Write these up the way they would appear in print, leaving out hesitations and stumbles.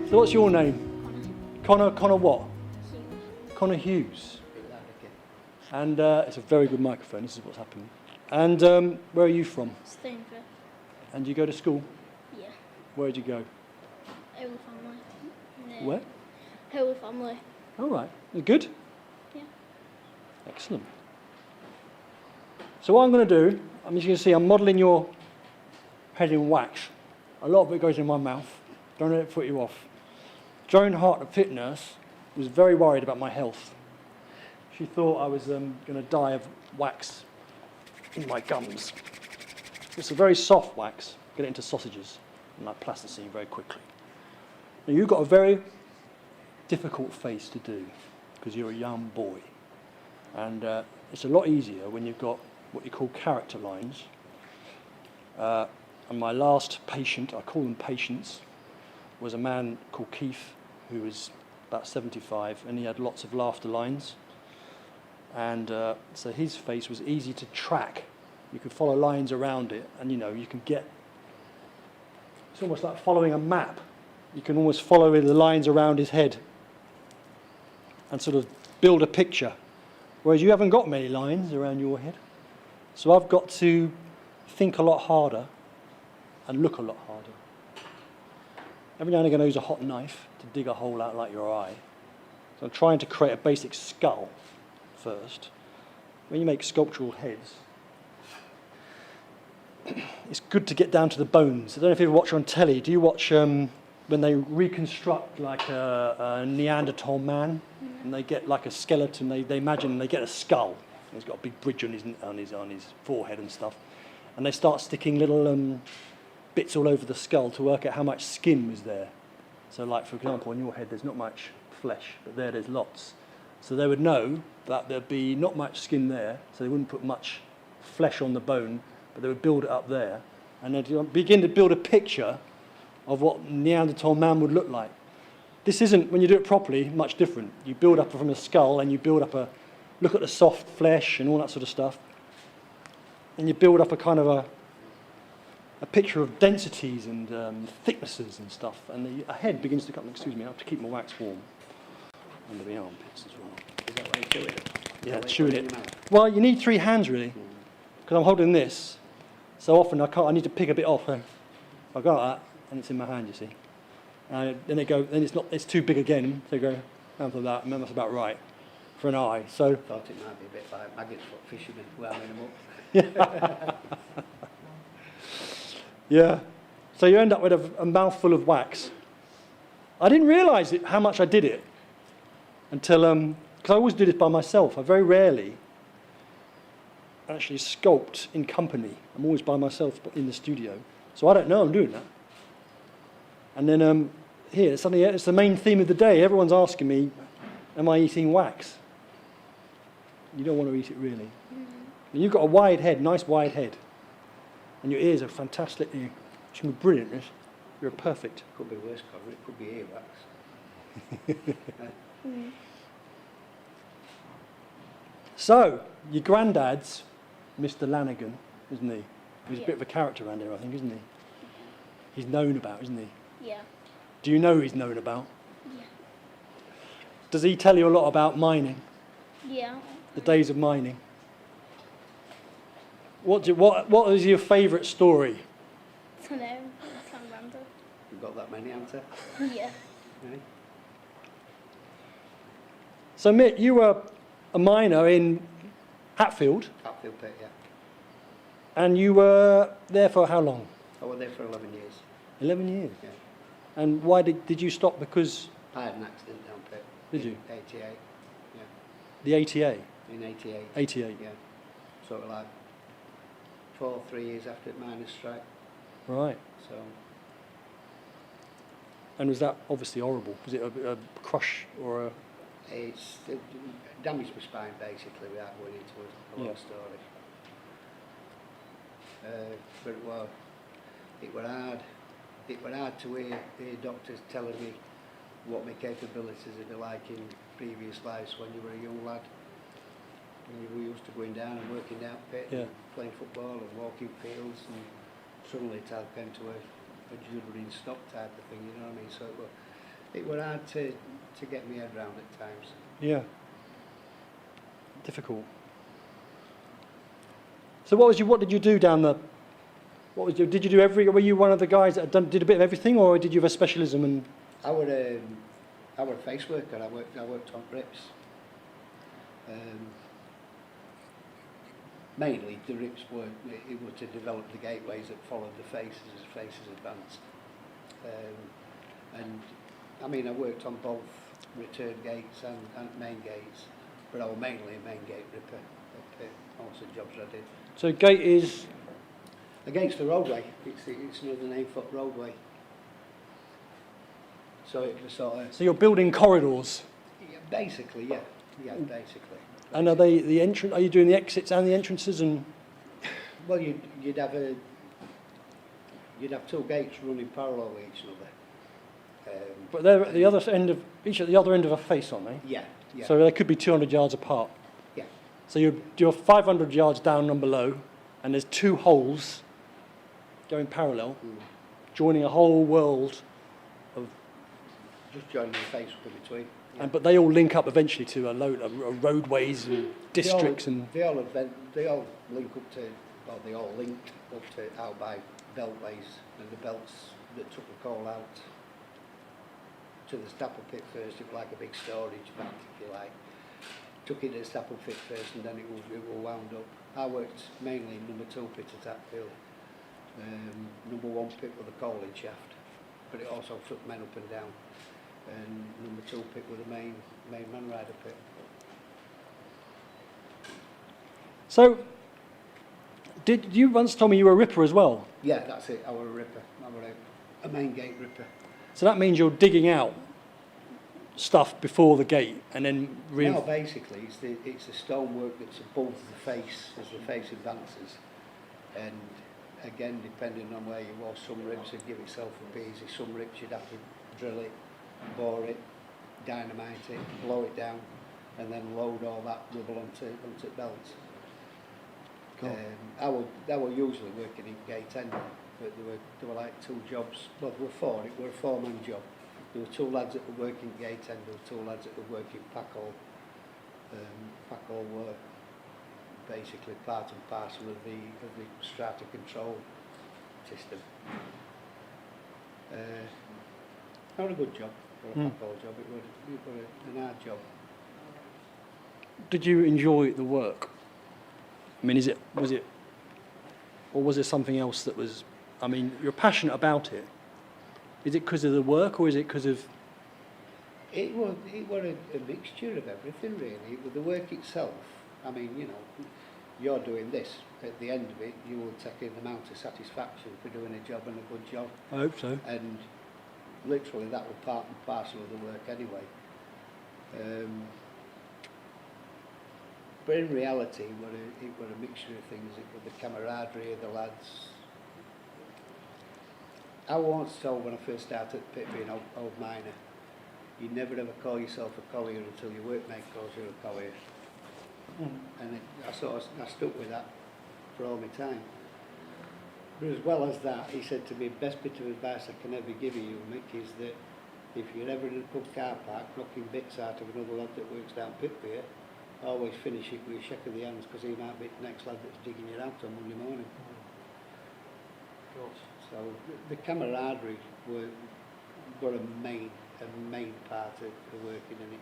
So what's your name? Connor what? Connor Hughes. And it's a very good microphone, this is what's happening. And where are you from? Stainville. And you go to school? Yeah. Where did you go? Hughe family. Yeah. Where? Hughe family. All right. Is it good? Yeah. Excellent. So what I'm going to do, as you can see, I'm modelling your head in wax. A lot of it goes in my mouth. Don't let it put you off. Joan Hart, the pit nurse, was very worried about my health. She thought I was going to die of wax in my gums. It's a very soft wax. Get it into sausages and like plasticine very quickly. Now you've got a very difficult face to do because you're a young boy. And it's a lot easier when you've got what you call character lines. And my last patient, I call them patients, was a man called Keith, who was about 75, and he had lots of laughter lines. And so his face was easy to track. You could follow lines around it, and you know, you can get, it's almost like following a map. You can almost follow the lines around his head and sort of build a picture. Whereas you haven't got many lines around your head. So I've got to think a lot harder and look a lot harder. Every now and again I use a hot knife to dig a hole out like your eye. So I'm trying to create a basic skull first. When you make sculptural heads, it's good to get down to the bones. I don't know if you ever watch on telly. Do you watch when they reconstruct like a Neanderthal man, and they get like a skeleton? They imagine they get a skull. He's got a big bridge on his forehead and stuff, and they start sticking little bits all over the skull to work out how much skin was there. So, like for example, on your head there's not much flesh, but there's lots. So they would know that there'd be not much skin there, so they wouldn't put much flesh on the bone, but they would build it up there, and they'd begin to build a picture of what Neanderthal man would look like. This isn't, when you do it properly, much different. You build up from a skull, and you build up look at the soft flesh and all that sort of stuff, and you build up a kind of a picture of densities and thicknesses and stuff, and a head begins to come. Excuse me, I have to keep my wax warm under the armpits as well. Is that why you chew it? Yeah, chewing it. Well, you need 3 hands really, because I'm holding this, so often I need to pick a bit off. I got that, and it's in my hand, you see. Then it's too big again, so you go down to that, and then that's about right for an eye. So I thought it might be a bit like maggots for fishermen, warming them up. Yeah. So you end up with a mouthful of wax. I didn't realise how much I did it until, because I always do this by myself. I very rarely actually sculpt in company. I'm always by myself in the studio. So I don't know I'm doing that. And then here, suddenly it's the main theme of the day. Everyone's asking me, am I eating wax? You don't want to eat it really. And you've got a wide head, nice wide head. And your ears are fantastic. It's going to be brilliant. You're perfect. Could be worse, Connor. It could be earwax. So, your granddad's Mr. Lanaghan, isn't he? He's a bit of a character around here, I think, isn't he? He's known about, isn't he? Yeah. Do you know who he's known about? Yeah. Does he tell you a lot about mining? Yeah. The days of mining? What is your favourite story? I don't know. I can't remember. You've got that many, haven't you? Yeah. Right. So Mick, you were a miner in Hatfield, Hatfield pit, yeah. and you were there for how long? I was there for 11 years. 11 years? Yeah. And why did you stop? Because... I had an accident down pit. Did you? 88, yeah. The ATA? In 88. 88? Yeah. Sort of like 3 years after the miners' strike. Right. So... And was that obviously horrible? Was it a crush or a... It damaged my spine basically without going into a long story. But it were hard. It were hard to hear doctors telling me what my capabilities would be like in previous lives when you were a young lad. When you were used to going down and working down pit, and playing football and walking fields, and suddenly it had come to a juddering stop type of thing, you know what I mean? So It were hard to get my head round at times. Yeah. Difficult. So what did you do down the, did you do were you one of the guys that did a bit of everything, or did you have a specialism? And I were a face worker. I worked on rips. Mainly the rips were to develop the gateways that followed the faces as faces advanced. And I mean, I worked on both return gates and main gates, but I was mainly a main gate ripper at most of the jobs I did. so gate is, Against the roadway, it's another name for roadway. So it was sort of, so you're building corridors, basically, yeah, basically. and are they the entrance? Are you doing the exits and the entrances? And Well, you'd have two gates running parallel with each other. but they're at the other end of each at the other end of a face, aren't they? Yeah. So they could be 200 yards apart. Yeah. So you're 500 yards down and below, and there's two holes going parallel, joining a whole world of, Just joining the face in between. Yeah. but they all link up eventually to a load of roadways and districts and. They all link up to, well, they all linked up to out by beltways, and the belts that took the coal out to the stapple pit first. It was like a big storage bank, if you like. Took it to the stapple pit first, and then it was wound up. I worked mainly in number 2 pit at Hatfield. Number 1 pit with the coal in shaft, but it also took men up and down. And number 2 pit with the main man rider pit. So, did you once told me you were a ripper as well? Yeah, that's it. I was a ripper. I was a main gate ripper. So that means you're digging out stuff before the gate and then No, basically, it's the stonework that's above the face as the face advances. And again, depending on where you was, some ribs would give itself a bit easy. Some ribs you'd have to drill it, bore it, dynamite it, blow it down, and then load all that rubble onto belts. Cool. I was usually working in gate end, but there were like 2 jobs. Well, there were 4. It was a 4-man job. There were 2 lads that were working gate end. There were 2 lads that were working pack hole. Pack hole were basically part and parcel of the strata control system. Not a good job for a pack hole job. It was an hard job. Did you enjoy the work? I mean, was it something else that was? I mean, you're passionate about it. Is it because of the work, or is it because of? It was a mixture of everything, really. With the work itself, I mean, you know, you're doing this. At the end of it, you will take an amount of satisfaction for doing a job and a good job. I hope so. And literally, that was part and parcel of the work anyway. But in reality, it was a mixture of things. It was the camaraderie of the lads. I once told when I first started at Pit being old miner, you never ever call yourself a collier until your workmate calls you a collier. And I stuck with that for all my time. But as well as that, he said to me, best bit of advice I can ever give you, Mick, is that if you're ever in a pub car park knocking bits out of another lad that works down pit beer, always finish it with a shake of the hands, because he might be the next lad that's digging you out on Monday morning. So the camaraderie were a main part of working, and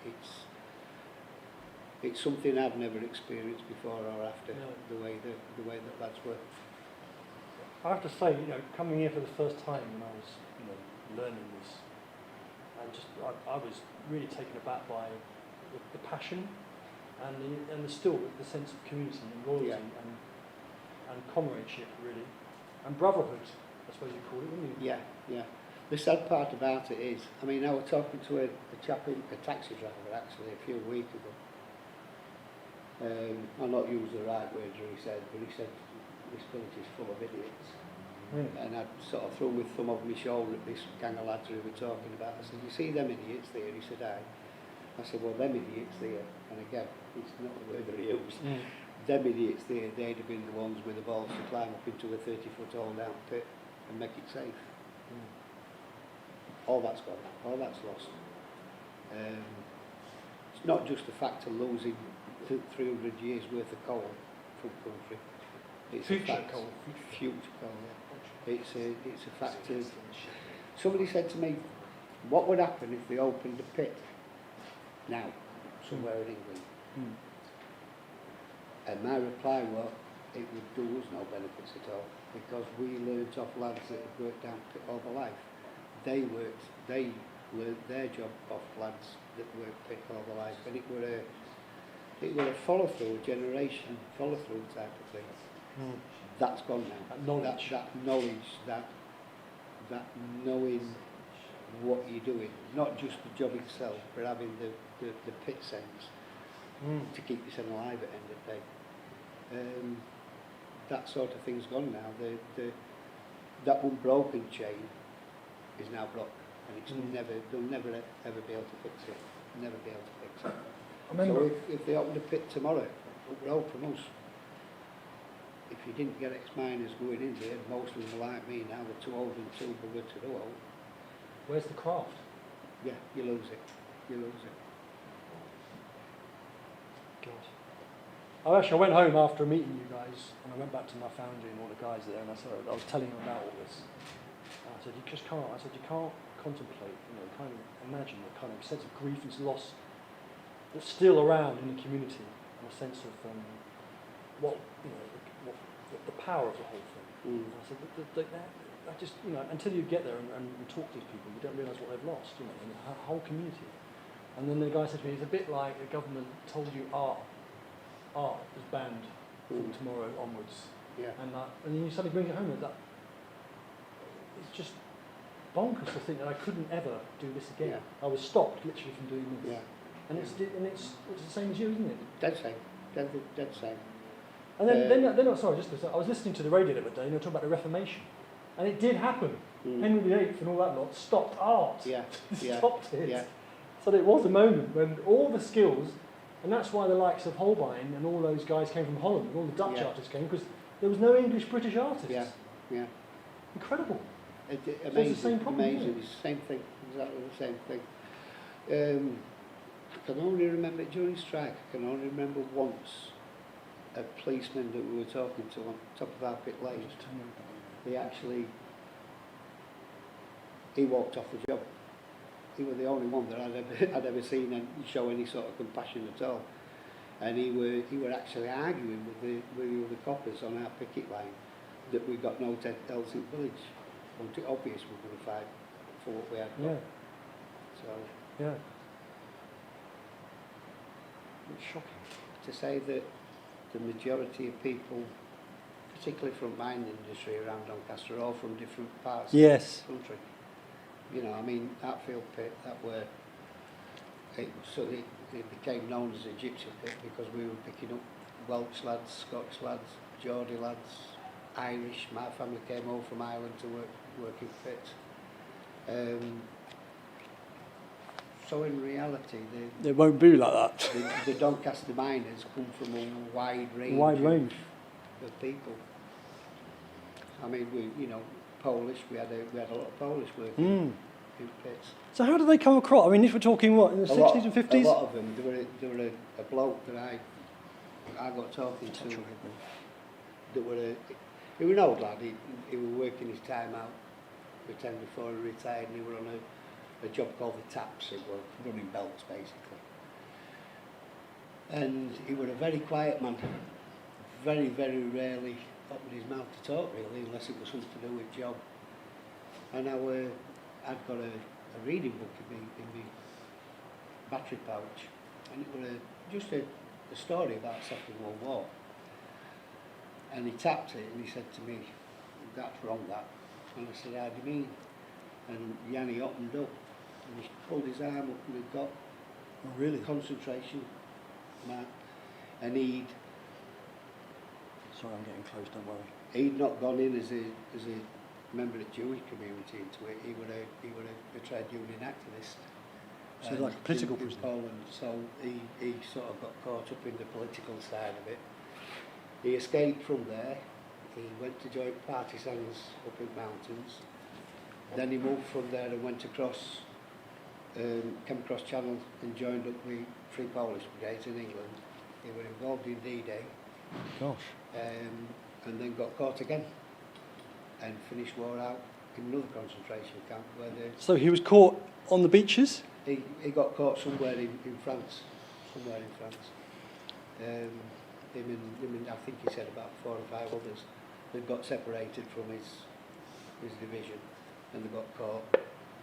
it's something I've never experienced before or after. No. the way that lads were. I have to say, you know, coming here for the first time when I was, you know, learning this, and I was really taken aback by the passion and still the sense of community and loyalty and comradeship, really, and brotherhood, I suppose you call it, wouldn't you? Yeah. The sad part about it is, I mean, I was talking to a chap, a taxi driver actually, a few weeks ago. I'll not use the right words, he said, but he said, this village is full of idiots. And I sort of threw my thumb over my shoulder at this gang of lads who were talking about. I said, you see them idiots there? He said, aye. I said, well, them idiots there, and again, it's not the word that he used. Them idiots there, they'd have been the ones with the balls to climb up into a 30-foot hole down pit and make it safe. all that's gone, all that's lost. It's not just the fact of losing 300 years worth of coal from the country. It's Future a fact, coal. Future coal, yeah. It's a fact of... Somebody said to me, what would happen if they opened a pit now, somewhere in England? Mm. And my reply was, it would do us no benefits at all, because we learnt off lads that had worked down pit all their life. They learnt their job off lads that worked pit all their life, and it were a follow-through, a generation follow-through type of thing. Mm. That's gone now. That knowledge. That knowledge, that knowing what you're doing, not just the job itself, but having the pit sense to keep yourself alive at the end of the day. That sort of thing's gone now. That unbroken chain is now blocked, and it's they'll never ever be able to fix it. Never be able to fix it. I remember. So if they opened a pit tomorrow, up the road from us, if you didn't get ex-miners going in there, most of them are like me now, they're too old and too bugger to do all. Where's the craft? Yeah, you lose it. You lose it. God. I went home after meeting you guys, and I went back to my foundry and all the guys there, and I was telling them about all this. And I said, you just can't. I said, you can't contemplate, kind of imagine the kind of sense of grief and loss that's still around in the community, and a sense of the power of the whole thing. And I said, I just, until you get there and talk to these people, you don't realise what they've lost, and the whole community. And then the guy said to me, it's a bit like the government told you art is banned from tomorrow onwards. Yeah. And then you suddenly bring it home and that it's just bonkers to think that I couldn't ever do this again. Yeah. I was stopped literally from doing this. Yeah. And it's the same as you, isn't it? Dead same. Dead same. And then sorry, I was listening to the radio the other day, and they were talking about the Reformation, and it did happen. Henry VIII and all that lot stopped art. Yeah. Stopped it. Yeah. So there was a moment when all the skills, and that's why the likes of Holbein and all those guys came from Holland, and all the Dutch artists came, because there was no English British artists. Yeah. Yeah. Incredible. Amazing. So it's the same problem, Amazing. isn't it? It's the same thing. Exactly the same thing. I can only remember during strike. I can only remember once a policeman that we were talking to on top of our pit lane. He walked off the job. He was the only one that I'd ever seen and show any sort of compassion at all. And he were actually arguing with the other coppers on our picket line that we got no else in the village. Wasn't it obvious we were going to fight for what we had got? Yeah. So Yeah. It's shocking. to say that the majority of people, particularly from mining industry around Doncaster, are all from different parts Yes. of the country. I mean, Hartfield pit, it became known as a gypsy pit because we were picking up Welsh lads, Scottish lads, Geordie lads, Irish. My family came over from Ireland to work in pits. So in reality, It won't be like that. the Doncaster miners come from a wide range. Of people. I mean, Polish. We had a lot of Polish working in pits. So how do they come across? I mean, if we're talking what, in the 60s and 50s? A lot of them. There were a bloke that I got talking to. He was an old lad. He was working his time out, retired before he retired, and he was on a job called the taps. It was running belts basically. And he was a very quiet man. Very, very rarely opened his mouth to talk really, unless it was something to do with job. And I'd got a reading book in my battery pouch, and it was just a story about the Second World War. And he tapped it and he said to me, "That's wrong, that." And I said, "How do you mean?" And Yanni opened up and he pulled his arm up and he got concentration mark. And Sorry, I'm getting close, don't worry. he'd not gone in as a member of the Jewish community into it. He was a trade union activist. So like a political in prisoner. Poland. So he sort of got caught up in the political side of it. He escaped from there. He went to join partisans up in the mountains. Then he moved from there and went across, came across Channel and joined up with 3 Polish brigades in England. He were involved in D-Day, Gosh. and then got caught again and finished war out in another concentration camp where So he was caught on the beaches? he got caught somewhere in France, him and I think he said about 4 or 5 others that got separated from his division, and they got caught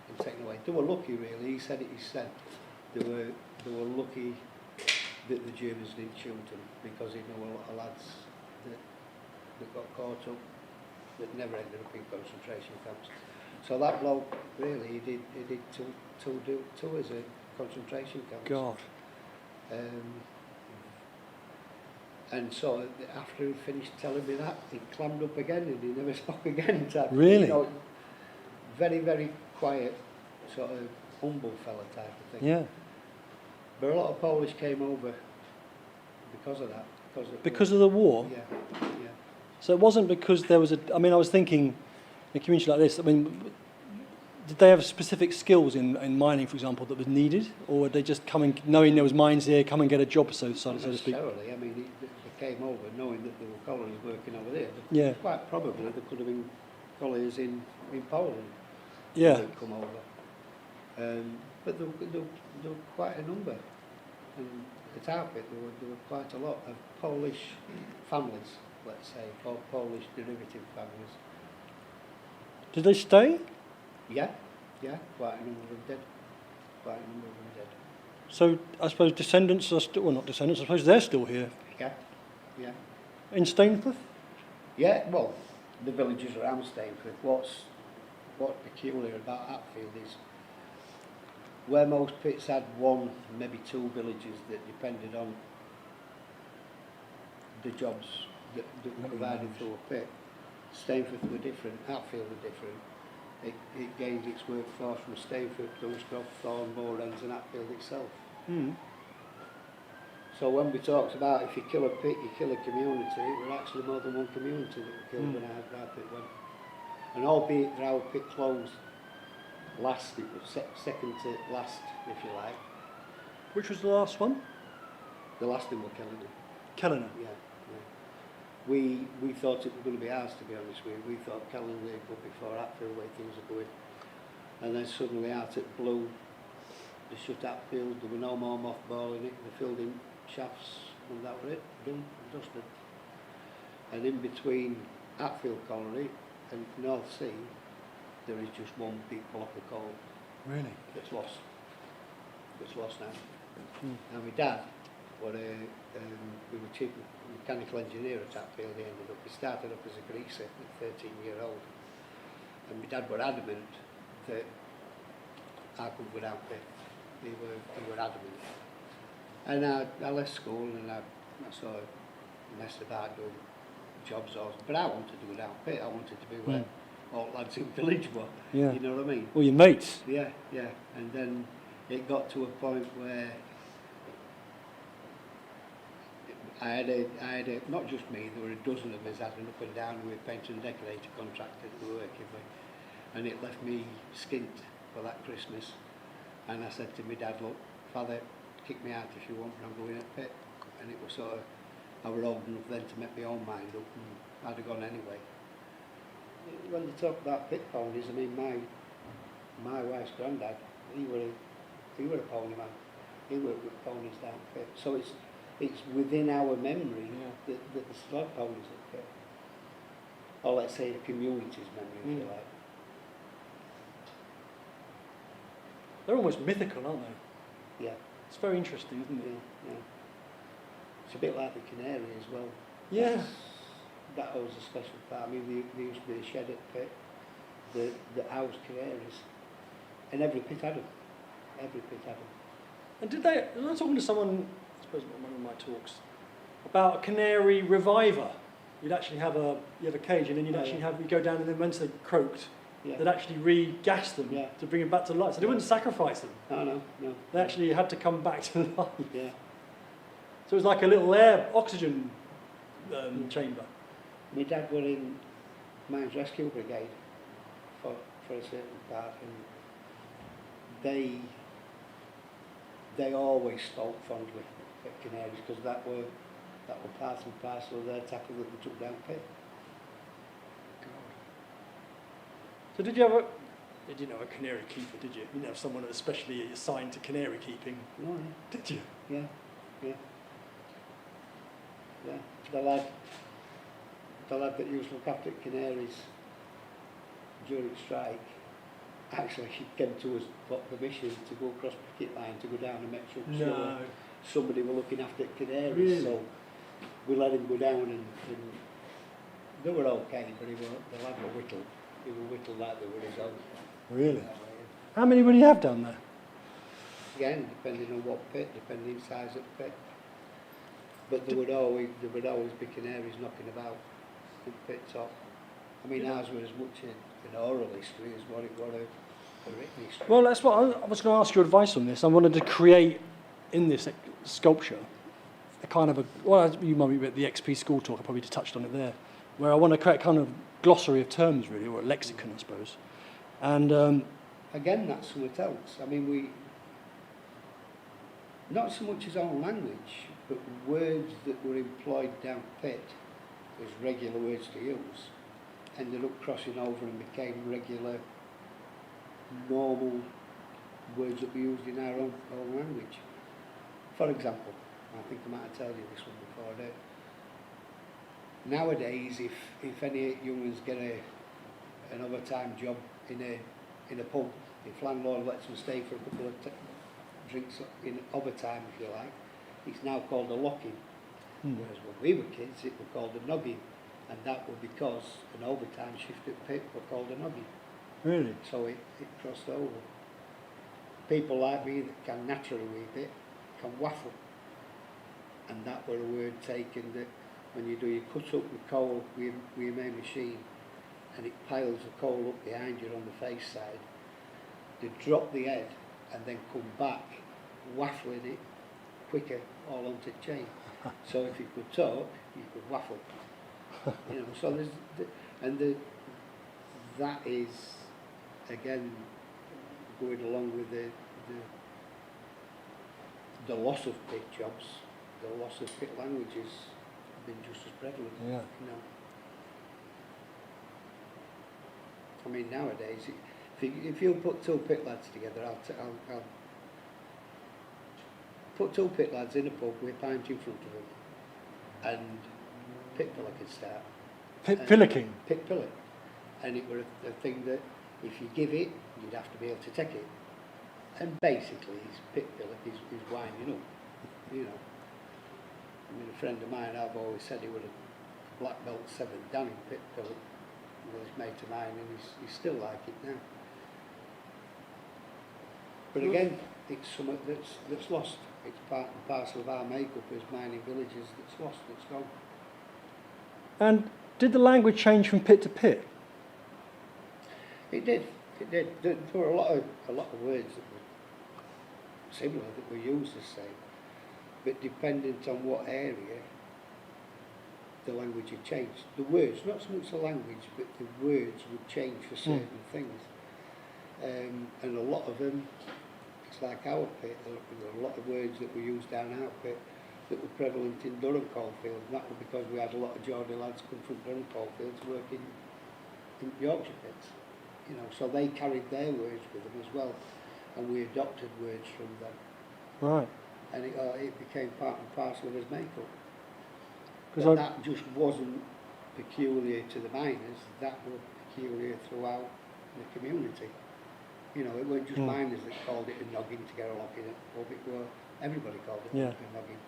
and taken away. They were lucky, really. He said they were lucky that the Germans didn't shoot them, because he knew a lot of lads that got caught up that never ended up in concentration camps. So that bloke, really, he did two tours at concentration camps. God. And so after he finished telling me that, he clammed up again and he never spoke again. Really? You know, very, very quiet, sort of humble fella type of thing. Yeah. But a lot of Polish came over because of that. Because of the war? Yeah, yeah. So it wasn't because there was I mean, I was thinking, in a community like this, I mean, did they have specific skills in mining, for example, that was needed? Or would they just come and, knowing there was mines here, come and get a job, so to speak? Necessarily. I mean, they came over knowing that there were colonies working over there. But Yeah. quite probably there could have been colonies in Poland. Yeah. That come over. But there were quite a number. And at our pit, there were quite a lot of Polish families, let's say, or Polish derivative families. Did they stay? Yeah, quite a number of them did. So I suppose descendants are still, well, not descendants, I suppose they're still here. Yeah. In Stainforth? Yeah, well, the villages around Stainforth, what's peculiar about Hatfield is where most pits had 1, maybe 2 villages that depended on the jobs that were provided through a pit. Stainforth were different, Hatfield were different. It gained its workforce from Stainforth, Dunscroft, Thorn, Moorends and Hatfield itself. Mm. So when we talked about if you kill a pit, you kill a community, it were actually more than one community that were killed when our pit went. And albeit that our pit closed last, it was second to last, if you like. Which was the last one? The last one were killing it. Kellena. Yeah. We thought it was going to be ours, to be honest with you. We thought Kellena would go before Hatfield, the way things are going. And then suddenly out at Blue, they shut Hatfield, there were no more mothballing it, they filled in shafts, and that was it, done, dusted. And in between Hatfield Colony and North Sea, there is just one big block of coal. Really? That's lost. It's lost now. Mm. And my dad, we were chief mechanical engineer at Hatfield. He started up as a greaser at 13-year-old. And my dad were adamant that I couldn't go down there. They were adamant. And I left school and I sort of messed about doing jobs. But I wanted to go down pit. I wanted to be where all lads in the village were. Yeah. You know what I mean? Well, your mates. Yeah. And then it got to a point where I had a, not just me, there were a dozen of us had an up and down with painter and decorator contractors we were working with. And it left me skint for that Christmas. And I said to my dad, look, Father, kick me out if you want, but I'm going at pit. And it was sort of, I were old enough then to make my own mind up, and I'd have gone anyway. When they talk about pit ponies, I mean, my wife's granddad, he were a pony man. He worked with ponies down pit. So it's within our memory that the slog ponies at pit. Or let's say the community's memory, if you like. They're almost mythical, aren't they? Yeah. It's very interesting, isn't it? Yeah. It's a bit like the Canary as well. Yeah. That holds a special part. I mean, there used to be a shed at pit that housed canaries, and every pit had them. Every pit had them. And did they, I was talking to someone, I suppose one of my talks, about a canary reviver. You'd actually have a cage, and then you'd go down, and then once they croaked, they'd actually re-gas them to bring them back to life. So they wouldn't sacrifice them. No. They actually had to come back to life. Yeah. So it was like a little air oxygen chamber. My dad were in Mines Rescue Brigade for for a certain part, and they always spoke fondly at Canaries because that were part and parcel of their tackle that they took down pit. So did you have you didn't have a canary keeper, did you? You didn't have someone that was specially assigned to canary keeping, No, did you? yeah. The lad that used to look after canaries during strike actually came to us for permission to go across picket line to go down and make sure somebody were looking after canaries. Really? So we let him go down and they were okay, but the lad were whittled. He were whittled like they were his own. Really? How many would you have down there? Again, depending on what pit, depending on size of pit. But there would always be canaries knocking about in pit top. I mean, ours were as much an oral history as what it was a written history. Well, that's what I was going to ask your advice on this. I wanted to create in this sculpture a kind of you might be at the XP school talk, I probably touched on it there, where I want to create a kind of glossary of terms really, or a lexicon I suppose. And again, that's something else. I mean, not so much his own language, but words that were employed down pit as regular words to use, ended up crossing over and became regular, normal words that we used in our own language. For example, I think I might have told you this one before, that nowadays if any young ones get an overtime job in a pub, if landlord lets them stay for a couple of drinks in overtime, if you like, it's now called a lock-in. Whereas when we were kids, it was called a noggin, and that was because an overtime shift at pit was called a noggin. really? So it crossed over. People like me that can naturally weave it can waffle, and that were a word taken that when you cut up the coal with your main machine, and it piles the coal up behind you on the face side, they drop the head and then come back, waffling it quicker all onto the chain. So if you could talk, you could waffle. So that is again going along with the loss of pit jobs, the loss of pit languages have been just as prevalent. Yeah. I mean, nowadays, if you put two pit lads together, I'll put two pit lads in a pub with a pint in front of them, and pit pillar can start. Pit pillicking? Pit pillar. And it were a thing that if you give it, you'd have to be able to take it. And basically, his pit pillar is winding up, I mean, a friend of mine, I've always said he was a black belt 7 down in pit pillar. Well, his mate of mine, and he's still like it now. But again, it's something that's lost. It's part and parcel of our makeup as mining villages that's lost, that's gone. And did the language change from pit to pit? It did. There were a lot of words that were similar, that were used the same, but dependent on what area, the language had changed. The words, not so much the language, but the words would change for certain things. And a lot of them, it's like our pit, there were a lot of words that were used down our pit that were prevalent in Durham coalfields, and that was because we had a lot of Geordie lads come from Durham coalfields working in Yorkshire pits. So they carried their words with them as well, and we adopted words from them. Right. And it became part and parcel of his makeup. Because that just wasn't peculiar to the miners, that was peculiar throughout the community. It weren't just miners that called it a noggin to get a lock in it, but it were, everybody called it a noggin.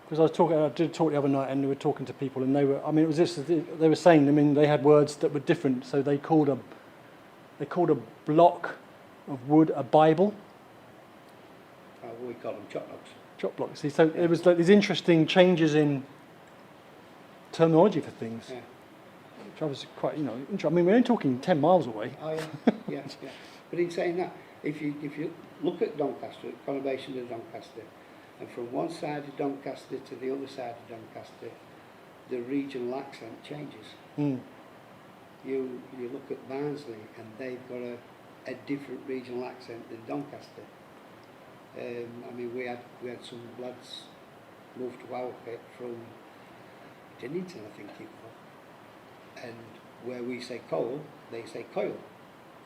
Because I did talk the other night, and we were talking to people, and they were, it was this, they were saying, they had words that were different, so they called a block of wood a Bible. We call them chop blocks. Chop blocks. See, so it was like these interesting changes in terminology for things. Yeah. Which I was quite, interesting. We're only talking 10 miles away. Oh yeah, yeah. But in saying that, if you look at Doncaster, at conurbation of Doncaster, and from one side of Doncaster to the other side of Doncaster, the regional accent changes. you look at Barnsley and they've got a different regional accent than Doncaster. I mean, we had some lads move to Wowpit from Dinnington, I think it was, and where we say coal, they say coil.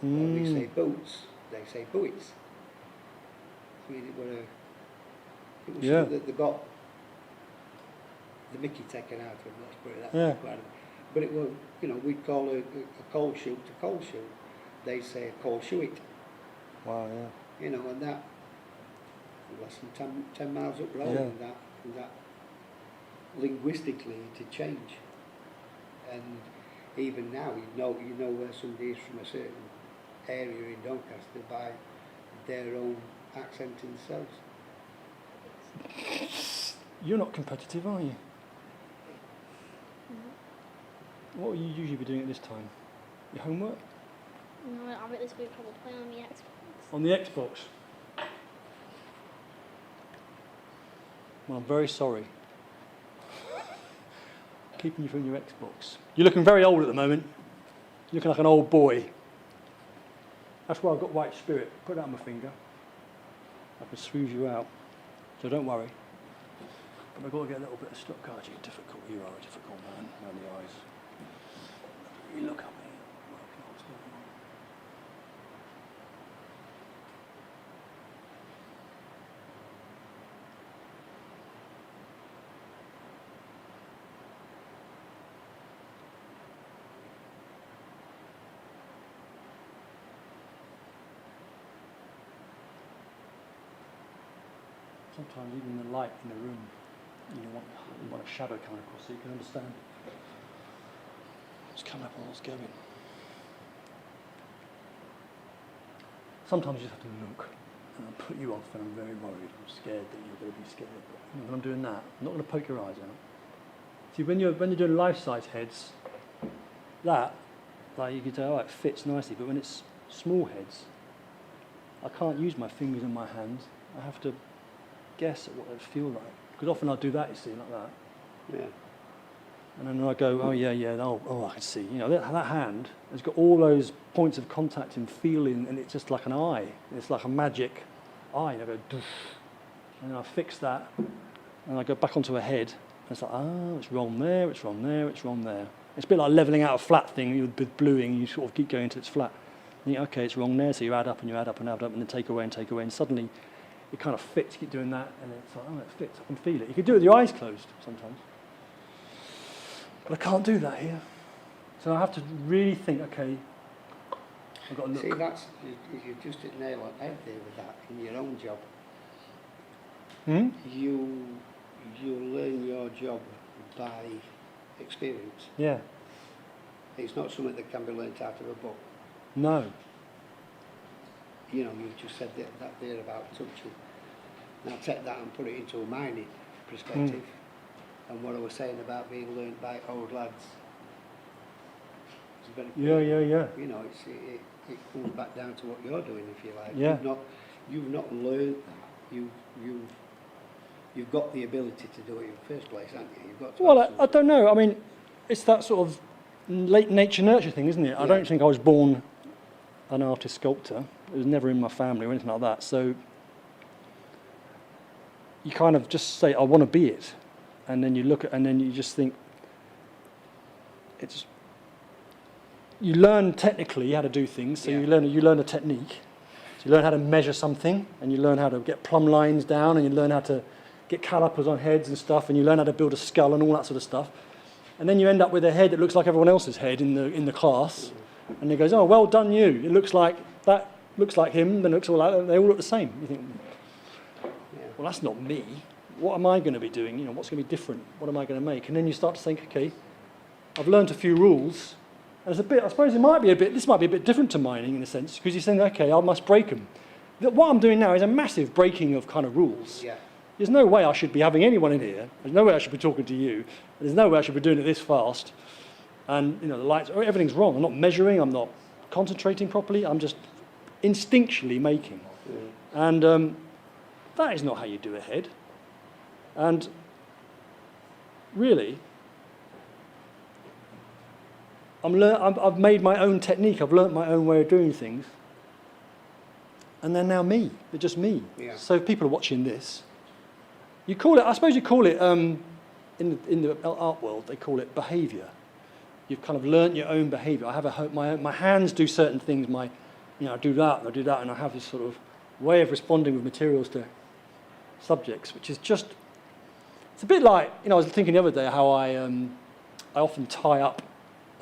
Where we say boots, they say buoys. I mean, it was something that they got the Mickey taken out of them, let's put it that way. But it was, you know, we'd call a coal chute a coal chute. They say a coal chute. Wow, yeah. You know, and that less than 10 miles up the road, and that linguistically to change. And even now, you know where somebody is from a certain area in Doncaster by their own accent themselves. You're not competitive, are you? What will you usually be doing at this time? Your homework? No, I bet this week I will play on the Xbox. On the Xbox? Well, I'm very sorry. Keeping you from your Xbox. You're looking very old at the moment. You're looking like an old boy. That's why I've got white spirit. Put that on my finger. I can smooth you out. So don't worry. But I've got to get a little bit of stock. God, you're difficult. You are a difficult man around the eyes. You look at me. Working on what's going on. Sometimes even the light in the room, you want a shadow coming across so you can understand what's coming up and what's going. Sometimes you just have to look, and I'll put you off, and I'm very worried. I'm scared that you're going to be scared. But you know, when I'm doing that, I'm not going to poke your eyes out. See, when you're doing life-size heads, that, like you can say, oh, it fits nicely. But when it's small heads, I can't use my fingers and my hands. I have to guess at what they feel like. Because often I'll do that, you see, like that. Yeah. And then I go, oh yeah, I can see. You know, that hand has got all those points of contact and feeling, and it's just like an eye. It's like a magic eye. And I go, doof. And then I fix that, and I go back onto a head, and it's like, it's wrong there, it's wrong there, it's wrong there. It's a bit like levelling out a flat thing with bluing. You sort of keep going until it's flat. And you go, okay, it's wrong there, so you add up and you add up and add up, and then take away, and suddenly it kind of fits. You keep doing that, and it's like, oh, it fits. I can feel it. You can do it with your eyes closed sometimes. But I can't do that here. So I have to really think, okay, I've got to look. See, you just hit nail on the head there with that in your own job. You learn your job by experience. Yeah. It's not something that can be learnt out of a book. No. You know, you just said that there about touching. Now take that and put it into a mining perspective. And what I was saying about being learnt by old lads. It's very Yeah. You know, it comes back down to what you're doing, if you like. Yeah. You've not learned that. You've got the ability to do it in the first place, haven't you? You've got to. Well, I don't know. I mean, it's that sort of late nature nurture thing, isn't it? I don't think I was born an artist sculptor. It was never in my family or anything like that. So you kind of just say, I want to be it. And then you look at, and then you just think, you learn technically how to do things. So you learn a technique. So you learn how to measure something, and you learn how to get plumb lines down, and you learn how to get calipers on heads and stuff, and you learn how to build a skull and all that sort of stuff. And then you end up with a head that looks like everyone else's head in the class. And he goes, oh, well done you. It looks like that, looks like him, then looks all like that. They all look the same. You think, well, that's not me. What am I going to be doing? You know, what's going to be different? What am I going to make? And then you start to think, okay, I've learned a few rules. And it's a bit, I suppose this might be a bit different to mining in a sense, because you're saying, okay, I must break them. What I'm doing now is a massive breaking of kind of rules. Yeah. There's no way I should be having anyone in here. There's no way I should be talking to you. There's no way I should be doing it this fast. And, you know, the lights, everything's wrong. I'm not measuring. I'm not concentrating properly. I'm just instinctually making. And that is not how you do a head. And really, I've made my own technique. I've learnt my own way of doing things. And they're now me. They're just me. Yeah. So if people are watching this, you call it, I suppose you call it, in the art world, they call it behaviour. You've kind of learnt your own behaviour. I have my hands do certain things. I do that and I do that, and I have this sort of way of responding with materials to subjects, which is just, it's a bit like, I was thinking the other day how I often tie up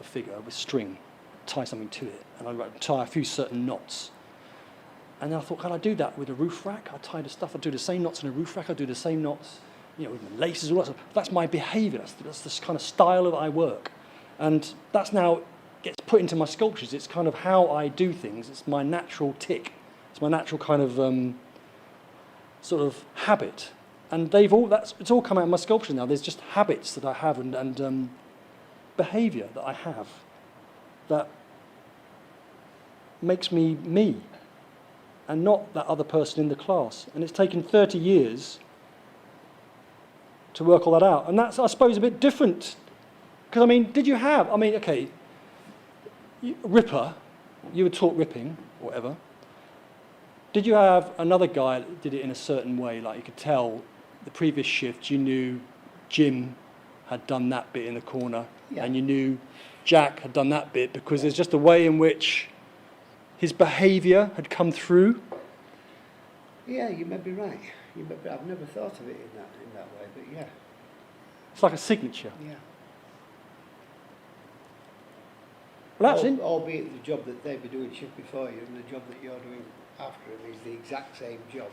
a figure with string, tie something to it, and I tie a few certain knots. And then I thought, can I do that with a roof rack? I tie the stuff, I do the same knots in a roof rack, I do the same knots, with the laces, all that stuff. That's my behaviour, that's this kind of style of I work. And that's now gets put into my sculptures. It's kind of how I do things. It's my natural tick. It's my natural kind of sort of habit. And it's all come out of my sculpture now. There's just habits that I have and behaviour that I have that makes me me, and not that other person in the class. And it's taken 30 years to work all that out. And that's, I suppose, a bit different. Because, did you have, okay, Ripper, you were taught ripping, or whatever. Did you have another guy that did it in a certain way? Like you could tell the previous shift, you knew Jim had done that bit in the corner, and you knew Jack had done that bit, because there's just a way in which his behaviour had come through. Yeah, you may be right. I've never thought of it in that way, but yeah. It's like a signature. Yeah. Well, that's it. Albeit the job that they'd be doing shift before you and the job that you're doing after them is the exact same job.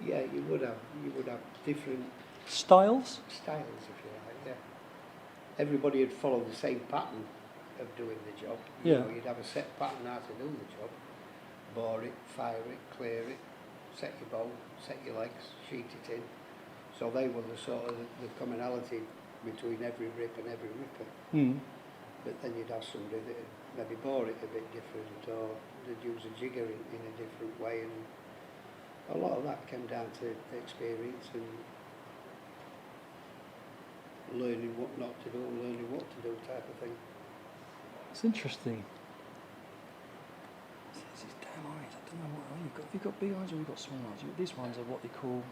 Yeah, you would have different styles, if you like. Yeah. Everybody would follow the same pattern of doing the job. You'd have a set pattern how to do the job. Bore it, fire it, clear it, set your bow, set your legs, sheet it in. So they were the sort of the commonality between every rip and every ripper. Mm. But then you'd have somebody that would maybe bore it a bit different, or they'd use a jigger in a different way, and a lot of that came down to experience and learning what not to do and learning what to do type of thing. It's interesting. These damn eyes, I don't know what are you got. Have you got big eyes or have you got small eyes? These ones are what they call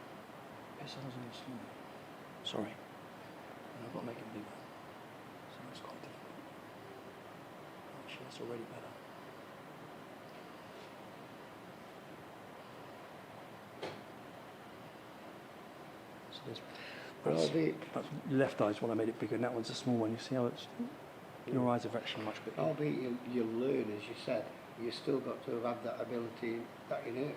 big eyes and small. Sorry. And I've got to make it bigger. So that's quite difficult. Actually, that's already better. So that's left eyes when I made it bigger, and that one's a small one. You see how it's, your eyes are actually much bigger. Albeit you learn, as you said, you still got to have that ability, that innate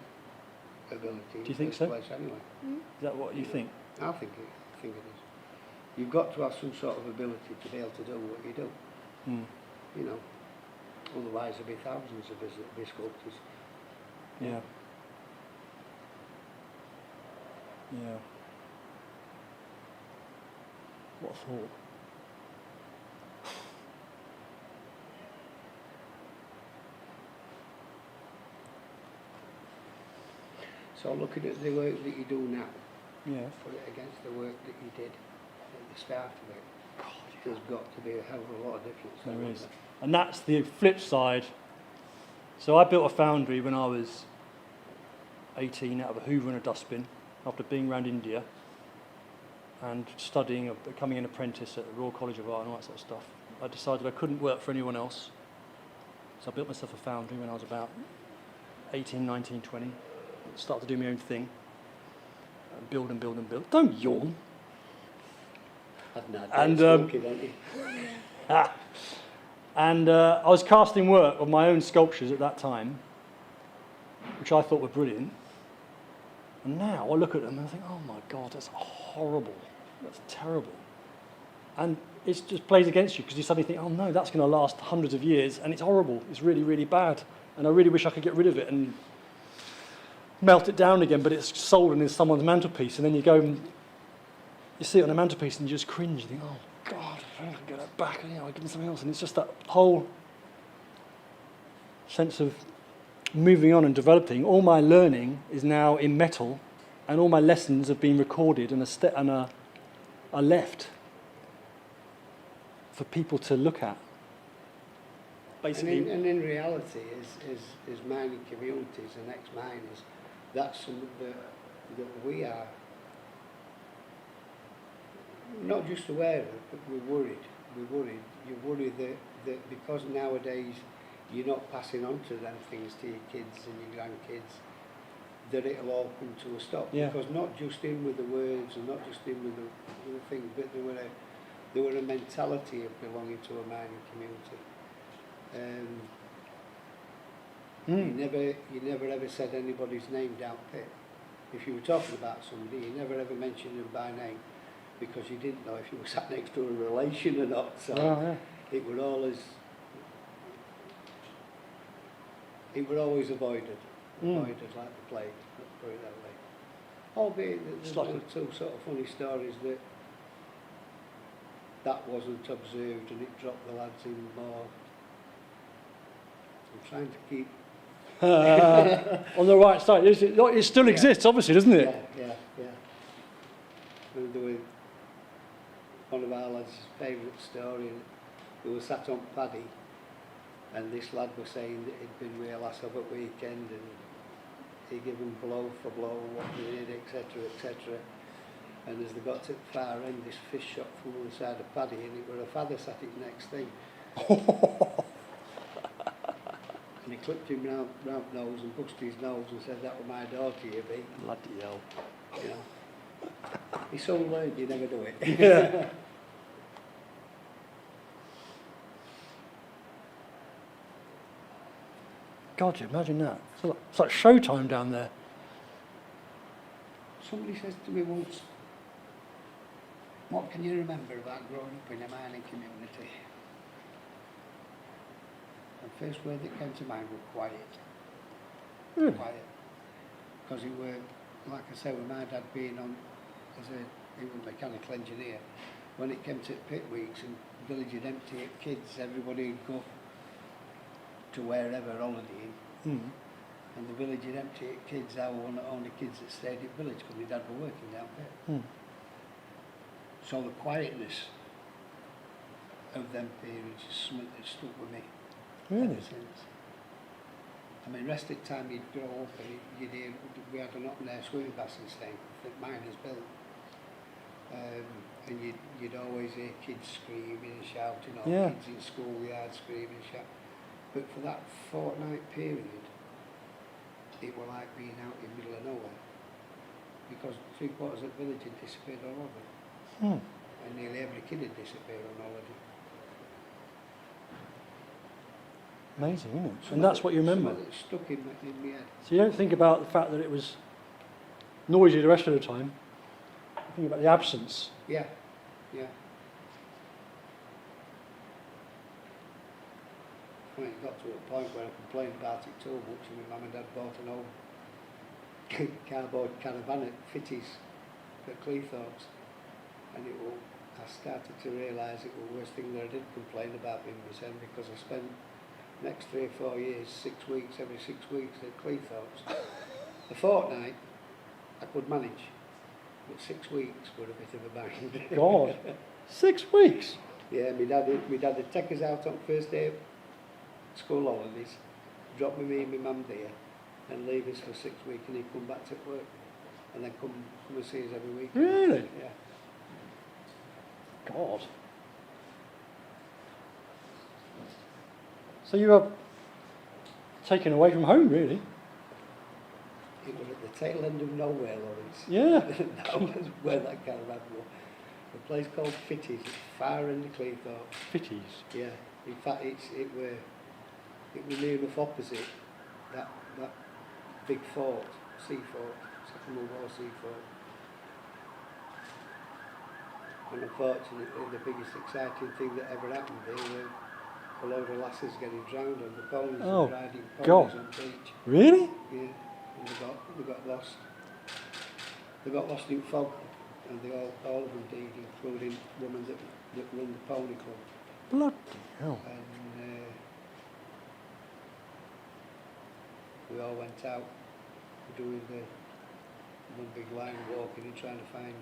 ability. Do you think so? Place anyway. Is that what you think? I think it is. You've got to have some sort of ability to be able to do what you do. Mm. Otherwise there'd be thousands of us sculptors. Yeah. Yeah. What a thought. So looking at the work that you do now, Yeah. put it against the work that you did at the start of it, God, there's got to be a hell of a lot of difference. there is. And that's the flip side. So I built a foundry when I was 18 out of a Hoover and a dustbin after being around India and studying, becoming an apprentice at the Royal College of Art and all that sort of stuff. I decided I couldn't work for anyone else. So I built myself a foundry when I was about 18, 19, 20. Started to do my own thing. Build and build and build. Don't yawn. And I was casting work of my own sculptures at that time, which I thought were brilliant. And now I look at them and I think, oh my God, that's horrible. That's terrible. And it just plays against you because you suddenly think, oh no, that's going to last hundreds of years and it's horrible. It's really, really bad. And I really wish I could get rid of it and melt it down again, but it's sold and is someone's mantelpiece. And then you go and you see it on a mantelpiece and you just cringe. You think, oh God, if I could get that back, I'll give them something else. And it's just that whole sense of moving on and developing. All my learning is now in metal, and all my lessons have been recorded and are left for people to look at basically. And in reality, as mining communities and ex-miners, that's something that we are not just aware of, but we're worried. We're worried. You're worried that because nowadays you're not passing on to them things to your kids and your grandkids, that it'll all come to a stop. Yeah. Because not just in with the words and not just in with the things, but there were a mentality of belonging to a mining community. You never ever said anybody's name down pit. If you were talking about somebody, you never ever mentioned them by name, because you didn't know if you were sat next to a relation or not. So it were always avoided like the plague. Let's put it that way. Albeit there's one or two sort of funny stories that wasn't observed and it dropped the lads in more. I'm trying to keep on the right side. It still exists, obviously, doesn't it? Yeah. And there were one of our lads' favourite story. We were sat on paddy, and this lad was saying that he'd been with a lass over at weekend, and he gave him blow for blow, what they did, etc. And as they got to the far end, this fish shot from the side of paddy, and it were a father sat his next thing. And he clipped him round nose and busted his nose and said, "That was my daughter, you be." Bloody hell. You know. He so learned, you never do it. Yeah. God, you imagine that. It's like showtime down there. Somebody says to me once, "What can you remember about growing up in a mining community?" The first word that came to mind was quiet. Really? Quiet. Because it were, like I said, with my dad being on he was a mechanical engineer, when it came to pit weeks and village would empty it, kids, everybody would go to wherever holidaying, and the village would empty it, kids, I were one of the only kids that stayed at village because my dad were working down there. So the quietness of them periods is something that stuck with me ever since. I mean, rest of the time you'd grow up and you'd hear, we had an open air swimming basin thing that miners built. And you'd always hear kids screaming and shouting, or kids in schoolyard screaming and shouting. But for that fortnight period, it was like being out in the middle of nowhere. Because 3/4 of the village had disappeared all over. And nearly every kid had disappeared on holiday. Amazing, isn't it? And that's what you remember. Something that stuck in my head. So you don't think about the fact that it was noisy the rest of the time. You think about the absence. Yeah. When it got to a point where I complained about it too much, and my mum and dad bought an old cardboard caravan at Fitties at Cleethorpes, and I started to realise it was the worst thing that I did complain about being my son, because I spent the next 3 or 4 years, 6 weeks, every 6 weeks at Cleethorpes. A fortnight I could manage, but 6 weeks were a bit of a bind. God, 6 weeks? Yeah, my dad would take us out on first day of school holidays, drop me and my mum there, and leave us for 6 weeks, and he'd come back to work, and then come and see us every week. Really? Yeah. God. So you were taken away from home, really? It was at the tail end of nowhere, Laurence. Yeah. That was where that caravan was. A place called Fitties, far end of Cleethorpes. Fitties? Yeah. In fact, it was near enough opposite that big fort, sea fort, Second World War sea fort. And unfortunately, the biggest exciting thing that ever happened there were a load of lasses getting drowned on the ponies and riding ponies on the beach. Really? Yeah, and they got lost. They got lost in fog, and all of them died, including women that run the pony club. Bloody hell. And we all went out doing the one big line walking and trying to find.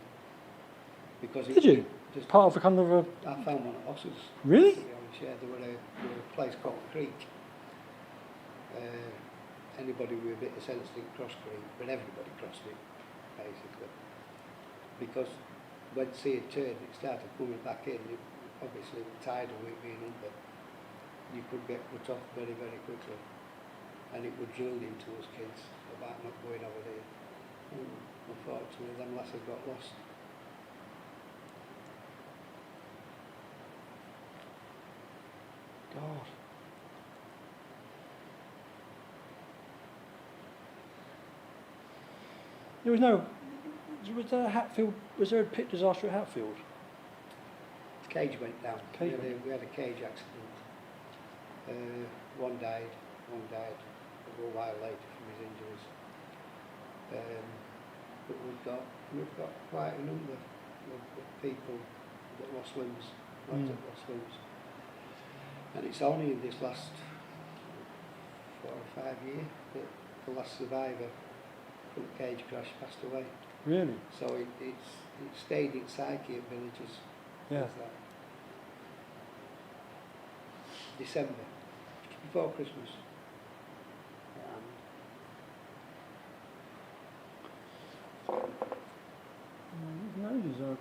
Because Did you? Just Part of a kind of a... I found one of the horses. Really? To be honest. Cambridgeshire, there was a place called Creek. Anybody with a bit of sense didn't cross Creek, but everybody crossed it, basically. Because when sea had turned, it started coming back in. Obviously, the tidal wave being under, you could get put off very, very quickly. And it was drilled into us kids about not going over there. And unfortunately, them lasses got lost. God. There was no. Was there a Hatfield? Was there a pit disaster at Hatfield? The cage went down. Cage We had a cage accident. One died a little while later from his injuries. But we've got quite a number of people that lost limbs, lots of lost limbs. And it's only in this last 4 or 5 years that the last survivor from the cage crash passed away. Really? So it stayed in psyche of villages. Yeah. Like that. December, before Christmas. Noses are.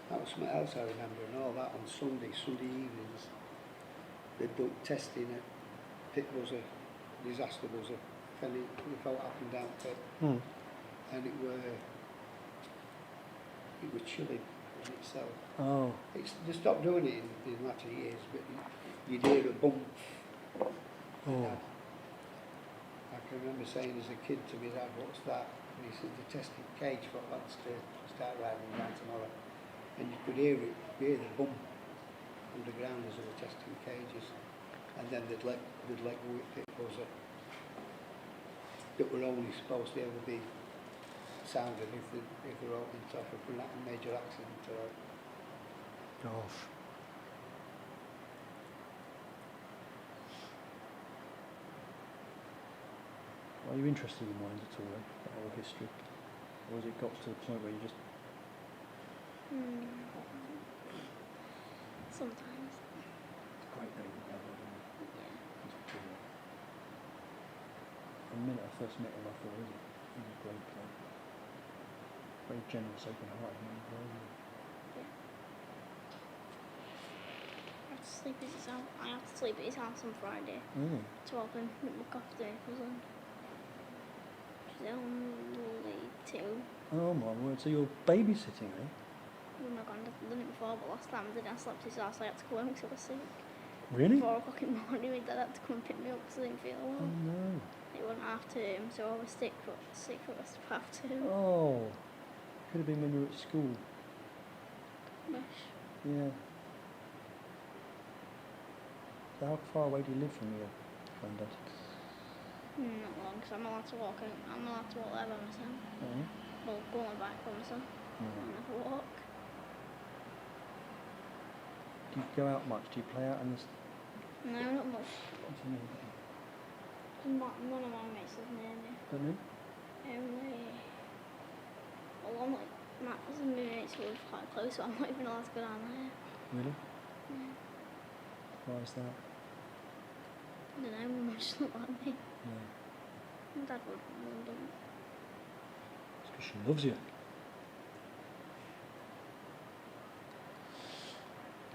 That was something else I remember, and all that on Sunday evenings. They'd done testing at pit buzzer, disaster buzzer, and it felt up and down pit, and it was chilling in itself. Oh. They stopped doing it in latter years, but you'd hear a bump. Oh. I can remember saying as a kid to my dad, "What's that?" And he said, "The testing cage for lads to start riding around tomorrow." And you could hear the bump underground as they were testing cages, and then they'd let go with pit buzzer that were only supposed to ever be sounded if they're opening top of a major accident or. Gosh. Are you interested in mines at all, that whole history? Or has it got to the point where you just... Sometimes. It's a great name, Yeah. The minute I first met him, I thought, he's a great player. Very generous, open-hearted man. Yeah. I have to sleep at his house. I have to sleep at his house on Friday Mm. to help him look after my cousin. She's only 2. Oh my word, so you're babysitting, eh? Oh my god, I've done it before, but last time I did, I slept at his house. I had to go home because I was sick. Really? 4 o'clock in the morning, my dad had to come and pick me up because I didn't feel well. Oh no. It wasn't half term, so I was sick for the rest of half term. Oh. Could have been when you were at school. Wish. Yeah. So how far away do you live from your granddad? Not long, because I'm allowed to walk there by myself. Oh. Well, go on my bike by myself. I'll never walk. Do you go out much? Do you play out in the... No, not much. What do you mean? None of my mates live near me. Don't you? Well, my mates live quite close, so I'm not even allowed to go down there. Really? Yeah. Why is that? I don't know, Mum just not like me. Yeah. My dad wouldn't. It's because she loves you.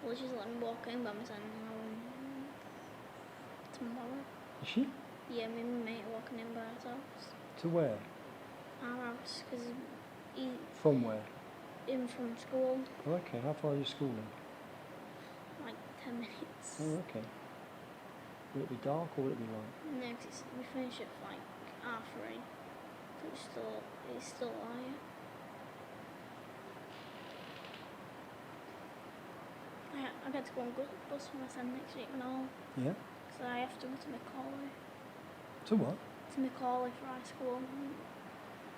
Well, she's let me walk home by myself tomorrow. Is she? Yeah, me and my mate are walking in by ourselves. To where? Our house, because he From where? in from school, Oh, okay. How far are you schooling? like 10 minutes. Oh, okay. Will it be dark or will it be light? No, because we finish at like 3:30, but it's still light. I get to go on bus with my son next week and all, Yeah. so I have to go to Macaulay. To what? To Macaulay for high school.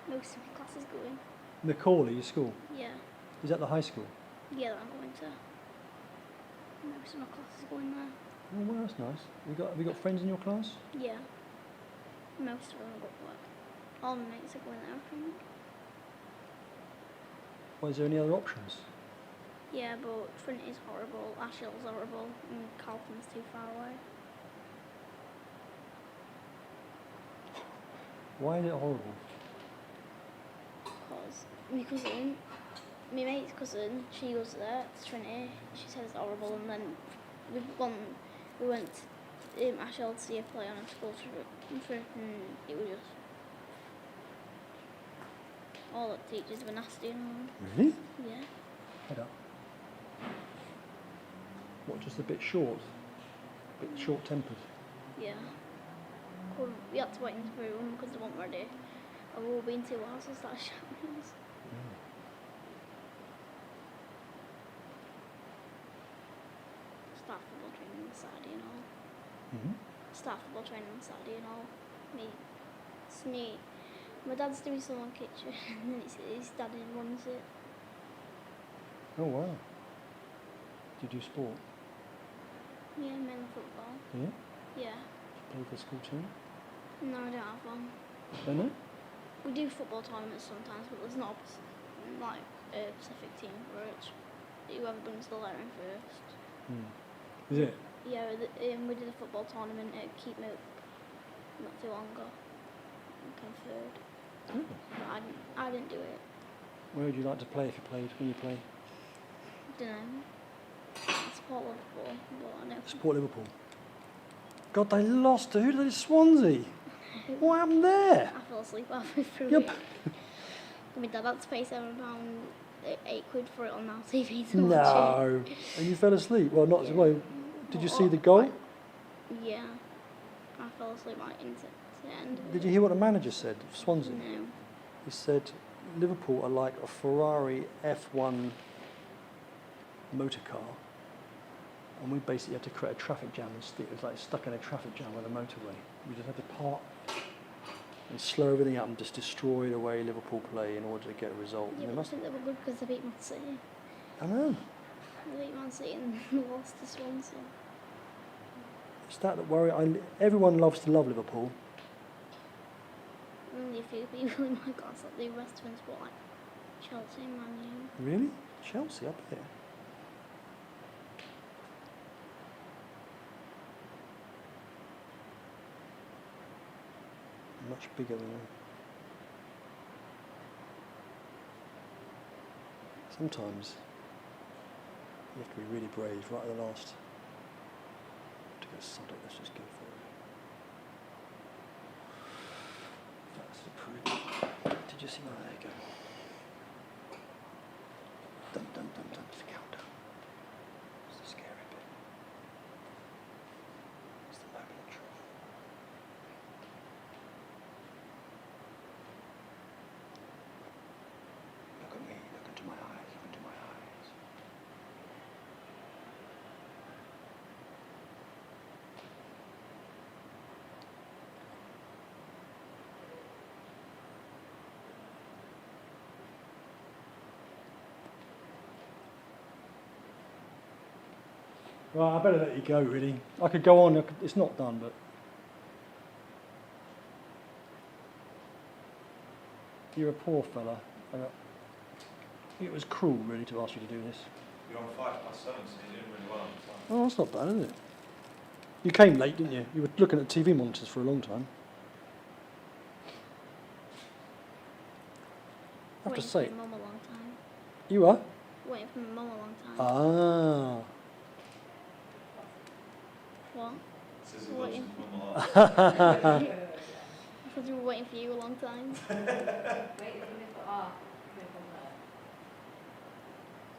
Most of my classes go in. Macaulay, your school? Yeah. Is that the high school? Yeah, that I'm going to. Most of my classes go in there. Oh, well, that's nice. Have you got friends in your class? Yeah. Most of them go to work. All my mates are going there, I think. Well, is there any other options? Yeah, but Trinity's horrible, Ashill's horrible, and Carlton's too far away. Why is it horrible? Because my cousin, my mate's cousin, she goes there to Trinity. She said it's horrible, and then we went to Ashill to see her play on a school trip, and it was just all the teachers were nasty and all. Really? Yeah. Head up. What, just a bit short? A bit short-tempered? Yeah. We had to wait in the room because they weren't ready. And we were being too loud, so I started shouting. Start football training on Saturday and all. Start football training on Saturday and all. It's me. My dad's doing some on kitchen and then his dad runs it. Oh, wow. Do you do sport? Yeah, mainly football. Yeah? Yeah. Play for the school team? No, I don't have one. Don't know? We do football tournaments sometimes, but there's not like a specific team for it. Whoever brings the letter in first. Is it? Yeah, we did a football tournament at Keep Milk not too long ago. I came third. But I didn't do it. Where would you like to play if you played, when you play? Don't know. I support Liverpool, but I know. Support Liverpool. God, they lost to who? Did they? Swansea. What happened there? I fell asleep halfway through Yep. it. My dad had to pay £7, £8 for it on our TV to watch No. And you fell asleep? Well, not. Yeah. Well, did you see the goal? it. Yeah. I fell asleep right into the end of it. Did you hear what the manager said of Swansea? No. He said Liverpool are like a Ferrari F1 motor car, and we basically had to create a traffic jam and it was like stuck in a traffic jam on the motorway. We just had to park and slow everything up and just destroy the way Liverpool play in order to get a result. Yeah, And but I think they were good because they beat Man City. I know. They beat Man City and they lost to Swansea. It's that worry. Everyone loves to love Liverpool. Only a few people in my class, like the rest of them sport like Chelsea and Man U. Really? Chelsea up there. Much bigger than them. Sometimes you have to be really brave right at the last to go sod it, let's just go for it. That's the pretty. Did you see that? There you go. Dun dun dun dun to the countdown. It's the scary bit. It's the moment of truth. Look at me, look into my eyes, look into my eyes. Right, I better let you go, really. I could go on, it's not done, but... You're a poor fella. It was cruel, really, to ask you to do this. You're on 5 past 7, so you're doing really well on the time. Oh, that's not bad, is it? You came late, didn't you? You were looking at TV monitors for a long time. I have to say, Waiting for my mum a long time. you are? Waiting for my mum a long time. Ah. What? Says he What loves his in- mum a lot. I thought you were waiting for you a long time.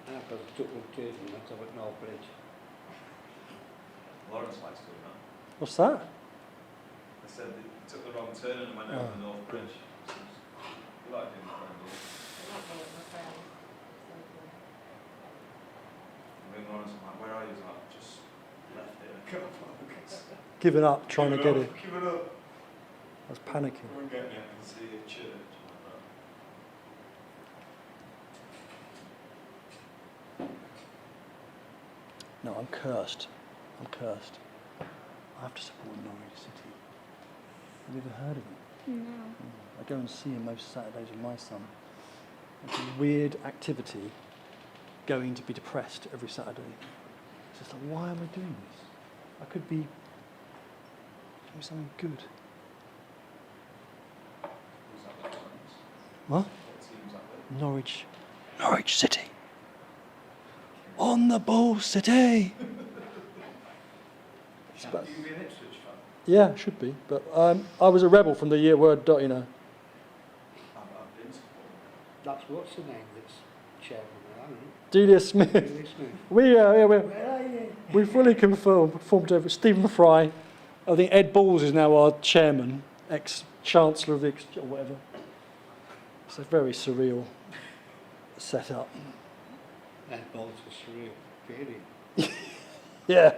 I've got a couple of kids and that's up at North Bridge. Laurence likes doing that. What's that? They said they took the wrong turn and went over the North Bridge. You like doing that, don't you? I ring Laurence, I'm like, where are you? He's like, just left it. I can't focus. Giving up, trying to get it. Give it up. I was panicking. Come and get me, I can see a church. No, I'm cursed. I'm cursed. I have to support Norwich City. Have you ever heard of them? No. I go and see him most Saturdays with my son. It's a weird activity going to be depressed every Saturday. It's just like, why am I doing this? I could be doing something good. Who's that with, Laurence? What? What team's that with? Norwich City. On the ball, City! Should you be an Ipswich fan? Yeah, it should be. But I was a rebel from the year word, you know. I've been to That's what's the name that's chairman now, isn't Delia Smith. it? Really Smith. We Where are you? we fully formed over Stephen Fry. I think Ed Balls is now our chairman, ex-chancellor of the or whatever. It's a very surreal setup. That ball's a surreal period. Yeah.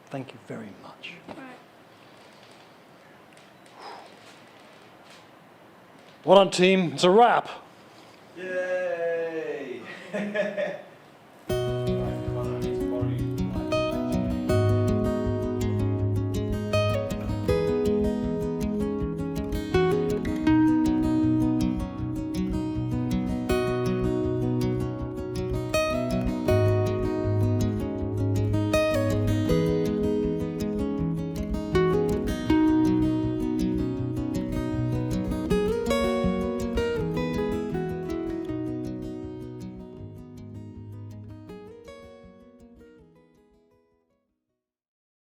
Thank you very much. Right. Well done, team. It's a wrap. Yay!